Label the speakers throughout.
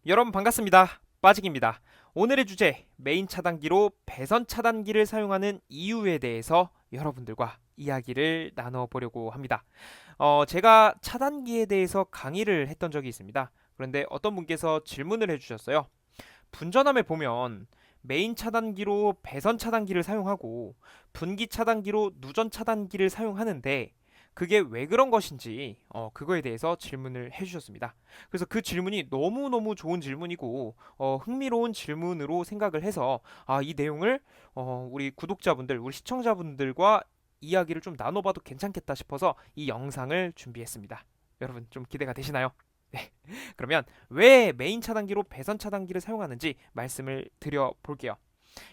Speaker 1: 여러분 반갑습니다. 빠직입니다. 오늘의 주제 메인 차단기로 배선 차단기를 사용하는 이유에 대해서 여러분들과 이야기를 나눠보려고 합니다. 제가 차단기에 대해서 강의를 했던 적이 있습니다. 그런데 어떤 분께서 질문을 해주셨어요. 분전함에 보면 메인 차단기로 배선 차단기를 사용하고 분기 차단기로 누전 차단기를 사용하는데 그게 왜 그런 것인지 그거에 대해서 질문을 해주셨습니다. 그래서 그 질문이 너무너무 좋은 질문이고 흥미로운 질문으로 생각을 해서 이 내용을 우리 구독자분들, 우리 시청자분들과 이야기를 좀 나눠봐도 괜찮겠다 싶어서 이 영상을 준비했습니다. 여러분 좀 기대가 되시나요? 네. 그러면 왜 메인 차단기로 배선 차단기를 사용하는지 말씀을 드려볼게요.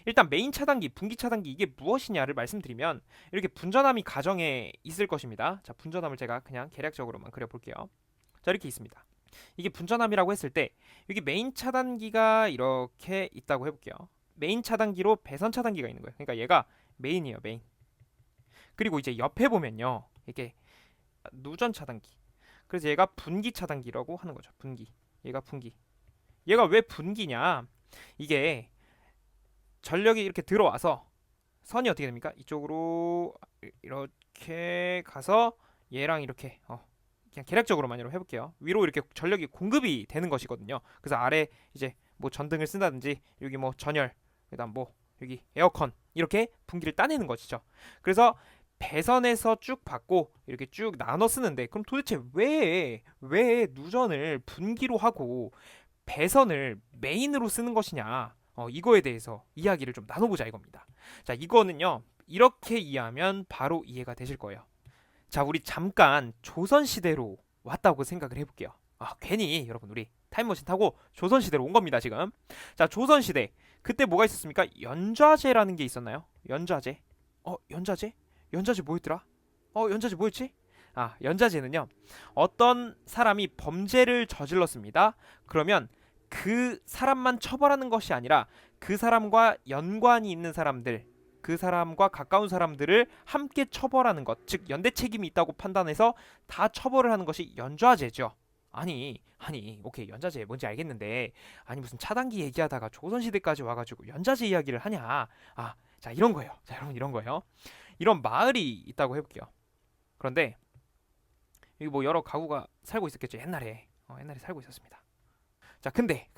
Speaker 1: 일단 메인 차단기, 분기 차단기 이게 무엇이냐를 말씀드리면 이렇게 분전함이 가정에 있을 것입니다. 자, 분전함을 제가 그냥 계략적으로만 그려볼게요. 자, 이렇게 있습니다. 이게 분전함이라고 했을 때 여기 메인 차단기가 이렇게 있다고 해볼게요. 메인 차단기로 배선 차단기가 있는 거예요. 그러니까 얘가 메인이에요, 메인. 그리고 이제 옆에 보면요, 이게 누전 차단기. 그래서 얘가 분기 차단기라고 하는 거죠. 분기. 얘가 분기. 얘가 왜 분기냐? 이게 전력이 이렇게 들어와서 선이 어떻게 됩니까? 이쪽으로 이렇게 가서 얘랑 이렇게 그냥 계략적으로만 해볼게요. 위로 이렇게 전력이 공급이 되는 것이거든요. 그래서 아래 이제 뭐 전등을 쓴다든지 여기 뭐 전열, 그다음 뭐 여기 에어컨 이렇게 분기를 따내는 것이죠. 그래서 배선에서 쭉 받고 이렇게 쭉 나눠 쓰는데 그럼 도대체 왜 누전을 분기로 하고 배선을 메인으로 쓰는 것이냐? 이거에 대해서 이야기를 좀 나눠보자 이겁니다. 자, 이거는요. 이렇게 이해하면 바로 이해가 되실 거예요. 자, 우리 잠깐 조선시대로 왔다고 생각을 해볼게요. 괜히 여러분 우리 타임머신 타고 조선시대로 온 겁니다 지금. 자, 조선시대 그때 뭐가 있었습니까? 연좌제라는 게 있었나요? 연좌제. 연좌제? 연좌제 뭐였더라? 연좌제 뭐였지? 연좌제는요. 어떤 사람이 범죄를 저질렀습니다. 그러면 그 사람만 처벌하는 것이 아니라 그 사람과 연관이 있는 사람들, 그 사람과 가까운 사람들을 함께 처벌하는 것, 즉 연대 책임이 있다고 판단해서 다 처벌을 하는 것이 연좌제죠. 아니, 오케이 연좌제 뭔지 알겠는데 아니 무슨 차단기 얘기하다가 조선시대까지 와가지고 연좌제 이야기를 하냐? 자 이런 거예요. 자 여러분 이런 거예요. 이런 마을이 있다고 해볼게요. 그런데 여기 뭐 여러 가구가 살고 있었겠죠. 옛날에 살고 있었습니다. 자, 그런데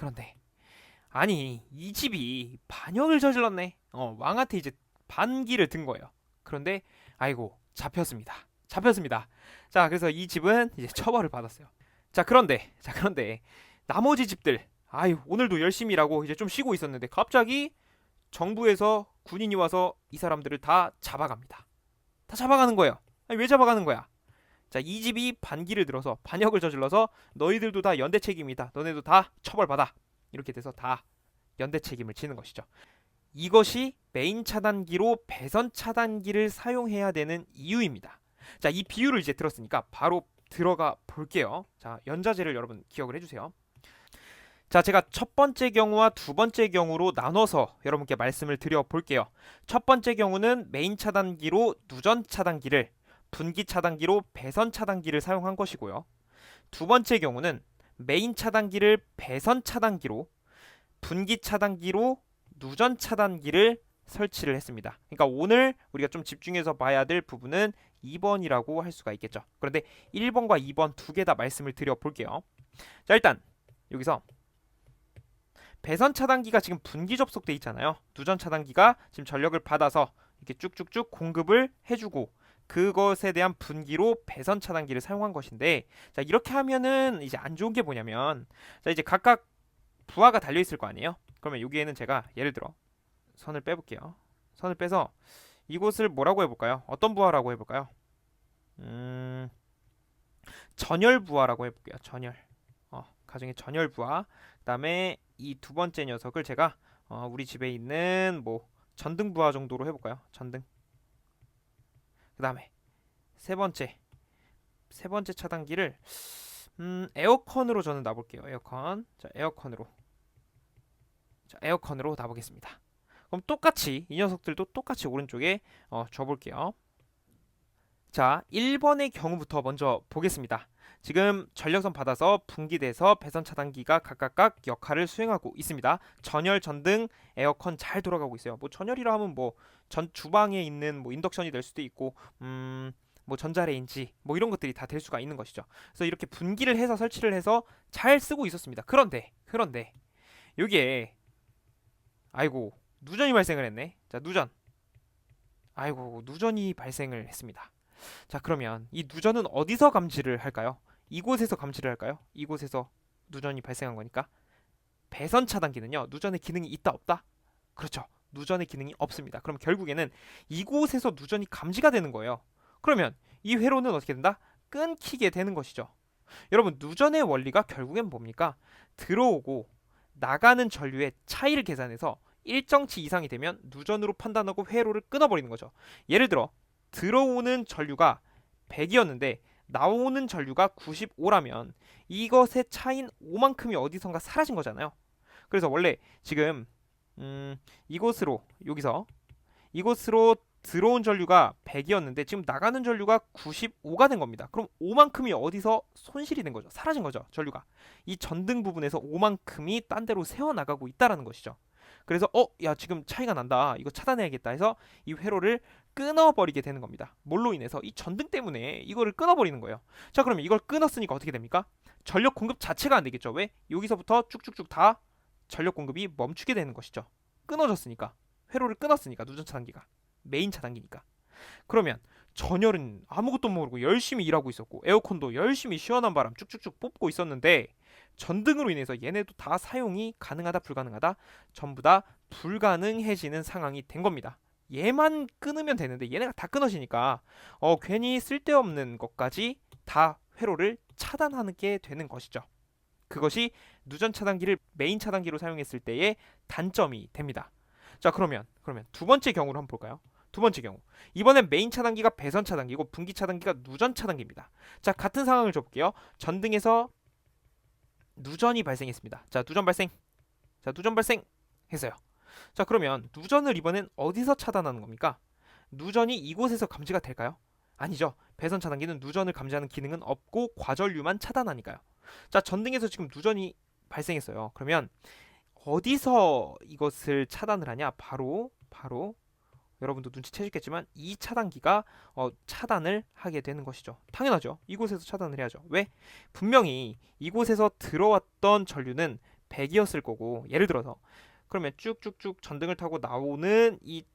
Speaker 1: 아니 이 집이 반역을 저질렀네. 왕한테 이제 반기를 든 거예요. 그런데 아이고 잡혔습니다. 자, 그래서 이 집은 이제 처벌을 받았어요. 자 그런데 나머지 집들 아유 오늘도 열심히 일하고 이제 좀 쉬고 있었는데 갑자기 정부에서 군인이 와서 이 사람들을 다 잡아갑니다. 다 잡아가는 거예요. 아니, 왜 잡아가는 거야? 자, 이 집이 반기를 들어서 반역을 저질러서 너희들도 다 연대 책임이다. 너네도 다 처벌받아. 이렇게 돼서 다 연대 책임을 지는 것이죠. 이것이 메인 차단기로 배선 차단기를 사용해야 되는 이유입니다. 자, 이 비유를 이제 들었으니까 바로 들어가 볼게요. 자, 연좌제를 여러분 기억을 해주세요. 자, 제가 첫 번째 경우와 두 번째 경우로 나눠서 여러분께 말씀을 드려 볼게요. 첫 번째 경우는 메인 차단기로 누전 차단기를, 분기 차단기로 배선 차단기를 사용한 것이고요. 두 번째 경우는 메인 차단기를 배선 차단기로, 분기 차단기로 누전 차단기를 설치를 했습니다. 그러니까 오늘 우리가 좀 집중해서 봐야 될 부분은 2번이라고 할 수가 있겠죠. 그런데 1번과 2번 두 개 다 말씀을 드려 볼게요. 자, 일단 여기서 배선 차단기가 지금 분기 접속돼 있잖아요. 누전 차단기가 지금 전력을 받아서 이렇게 쭉쭉쭉 공급을 해주고 그것에 대한 분기로 배선 차단기를 사용한 것인데, 자 이렇게 하면은 이제 안 좋은 게 뭐냐면, 자 이제 각각 부하가 달려 있을 거 아니에요. 그러면 여기에는 제가 예를 들어 선을 빼볼게요. 선을 빼서 이곳을 뭐라고 해볼까요? 어떤 부하라고 해볼까요? 전열 부하라고 해볼게요. 전열. 가정의 전열 부하. 그다음에 이 두 번째 녀석을 제가 우리 집에 있는 뭐 전등 부하 정도로 해볼까요? 전등. 그다음에 세 번째 차단기를 에어컨으로 저는 놔볼게요. 에어컨. 자, 에어컨으로 놔보겠습니다. 그럼 똑같이 이 녀석들도 똑같이 오른쪽에 줘볼게요. 자, 1번의 경우부터 먼저 보겠습니다. 지금 전력선 받아서 분기돼서 배선 차단기가 각각 역할을 수행하고 있습니다. 전열, 전등, 에어컨 잘 돌아가고 있어요. 뭐 전열이라 하면 뭐 전 주방에 있는 뭐 인덕션이 될 수도 있고 뭐 전자레인지 뭐 이런 것들이 다 될 수가 있는 것이죠. 그래서 이렇게 분기를 해서 설치를 해서 잘 쓰고 있었습니다. 그런데 여기에 아이고 누전이 발생을 했네. 자, 누전이 발생을 했습니다. 자, 그러면 이 누전은 어디서 감지를 할까요? 이곳에서 감지를 할까요? 이곳에서 누전이 발생한 거니까. 배선 차단기는요, 누전의 기능이 있다 없다? 그렇죠. 누전의 기능이 없습니다. 그럼 결국에는 이곳에서 누전이 감지가 되는 거예요. 그러면 이 회로는 어떻게 된다? 끊기게 되는 것이죠. 여러분, 누전의 원리가 결국엔 뭡니까? 들어오고 나가는 전류의 차이를 계산해서 일정치 이상이 되면 누전으로 판단하고 회로를 끊어버리는 거죠. 예를 들어 들어오는 전류가 100이었는데 나오는 전류가 95라면 이것의 차인 5만큼이 어디선가 사라진 거잖아요. 그래서 원래 지금 이곳으로 여기서 이곳으로 들어온 전류가 100이었는데 지금 나가는 전류가 95가 된 겁니다. 그럼 5만큼이 어디서 손실이 된 거죠? 사라진 거죠, 전류가. 이 전등 부분에서 5만큼이 딴 데로 새어 나가고 있다라는 것이죠. 그래서 야, 지금 차이가 난다. 이거 차단해야겠다 해서 이 회로를 끊어버리게 되는 겁니다. 뭘로 인해서? 이 전등 때문에 이거를 끊어버리는 거예요. 자, 그러면 이걸 끊었으니까 어떻게 됩니까? 전력 공급 자체가 안 되겠죠. 왜? 여기서부터 쭉쭉쭉 다 전력 공급이 멈추게 되는 것이죠. 끊어졌으니까. 회로를 끊었으니까, 누전 차단기가. 메인 차단기니까. 그러면 전열은 아무것도 모르고 열심히 일하고 있었고 에어컨도 열심히 시원한 바람 쭉쭉쭉 뽑고 있었는데 전등으로 인해서 얘네도 다 사용이 가능하다 불가능하다 전부 다 불가능해지는 상황이 된 겁니다. 얘만 끊으면 되는데 얘네가 다 끊어지니까 괜히 쓸데없는 것까지 다 회로를 차단하게 되는 것이죠. 그것이 누전 차단기를 메인 차단기로 사용했을 때의 단점이 됩니다. 자, 그러면 두 번째 경우를 한번 볼까요? 두 번째 경우. 이번엔 메인 차단기가 배선 차단기고 분기 차단기가 누전 차단기입니다. 자, 같은 상황을 줘볼게요. 전등에서 누전이 발생했습니다. 자, 누전 발생. 했어요. 자, 그러면 누전을 이번엔 어디서 차단하는 겁니까? 누전이 이곳에서 감지가 될까요? 아니죠. 배선 차단기는 누전을 감지하는 기능은 없고 과전류만 차단하니까요. 자, 전등에서 지금 누전이 발생했어요. 그러면 어디서 이것을 차단을 하냐? 바로 여러분도 눈치채셨겠지만 이 차단기가 차단을 하게 되는 것이죠. 당연하죠. 이곳에서 차단을 해야죠. 왜? 분명히 이곳에서 들어왔던 전류는 100이었을 거고 예를 들어서 그러면 쭉쭉쭉 전등을 타고 나오는 이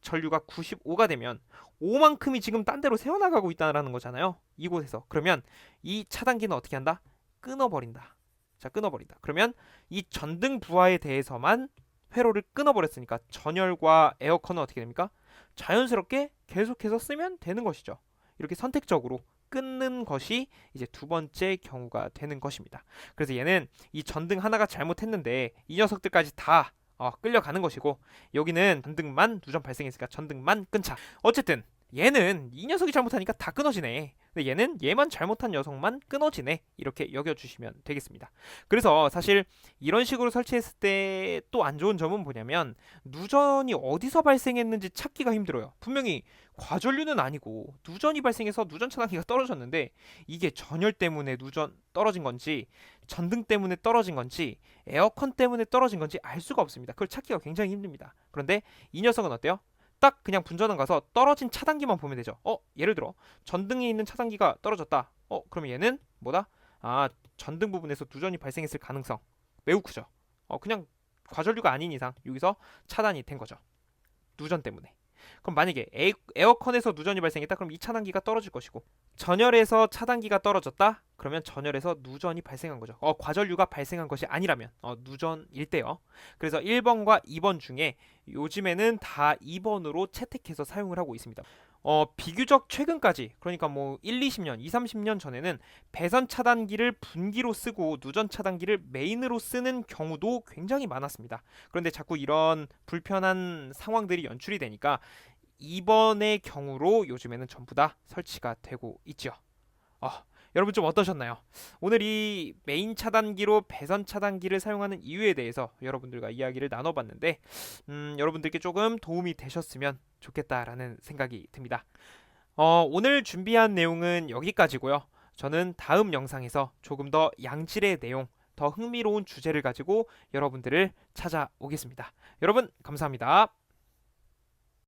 Speaker 1: 전류가 95가 되면 5만큼이 지금 딴 데로 새어나가고 있다는 거잖아요. 이곳에서. 그러면 이 차단기는 어떻게 한다? 끊어버린다. 자, 끊어버린다. 그러면 이 전등 부하에 대해서만 회로를 끊어버렸으니까 전열과 에어컨은 어떻게 됩니까? 자연스럽게 계속해서 쓰면 되는 것이죠. 이렇게 선택적으로 끊는 것이 이제 두 번째 경우가 되는 것입니다. 그래서 얘는 이 전등 하나가 잘못했는데 이 녀석들까지 다 끌려가는 것이고 여기는 전등만 누전 발생했으니까 전등만 끊자. 어쨌든 얘는 이 녀석이 잘못하니까 다 끊어지네. 근데 얘는 얘만 잘못한 녀석만 끊어지네. 이렇게 여겨주시면 되겠습니다. 그래서 사실 이런 식으로 설치했을 때 또 안 좋은 점은 뭐냐면 누전이 어디서 발생했는지 찾기가 힘들어요. 분명히 과전류는 아니고 누전이 발생해서 누전 차단기가 떨어졌는데 이게 전열 때문에 누전 떨어진 건지 전등 때문에 떨어진 건지 에어컨 때문에 떨어진 건지 알 수가 없습니다. 그걸 찾기가 굉장히 힘듭니다. 그런데 이 녀석은 어때요? 딱 그냥 분전원 가서 떨어진 차단기만 보면 되죠. 예를 들어 전등에 있는 차단기가 떨어졌다. 그러면 얘는 뭐다? 아, 전등 부분에서 누전이 발생했을 가능성 매우 크죠. 그냥 과전류가 아닌 이상 여기서 차단이 된 거죠. 누전 때문에. 그럼 만약에 에어컨에서 누전이 발생했다. 그럼 이 차단기가 떨어질 것이고 전열에서 차단기가 떨어졌다. 그러면 전열에서 누전이 발생한 거죠. 과전류가 발생한 것이 아니라면 누전일 때요. 그래서 1번과 2번 중에 요즘에는 다 2번으로 채택해서 사용을 하고 있습니다. 비교적 최근까지 그러니까 뭐 1, 20년, 2, 30년 전에는 배선 차단기를 분기로 쓰고 누전 차단기를 메인으로 쓰는 경우도 굉장히 많았습니다. 그런데 자꾸 이런 불편한 상황들이 연출이 되니까 이번의 경우로 요즘에는 전부 다 설치가 되고 있죠. 여러분 좀 어떠셨나요? 오늘 이 메인 차단기로 배선 차단기를 사용하는 이유에 대해서 여러분들과 이야기를 나눠봤는데 여러분들께 조금 도움이 되셨으면 좋겠다라는 생각이 듭니다. 오늘 준비한 내용은 여기까지고요. 저는 다음 영상에서 조금 더 양질의 내용, 더 흥미로운 주제를 가지고 여러분들을 찾아오겠습니다. 여러분, 감사합니다.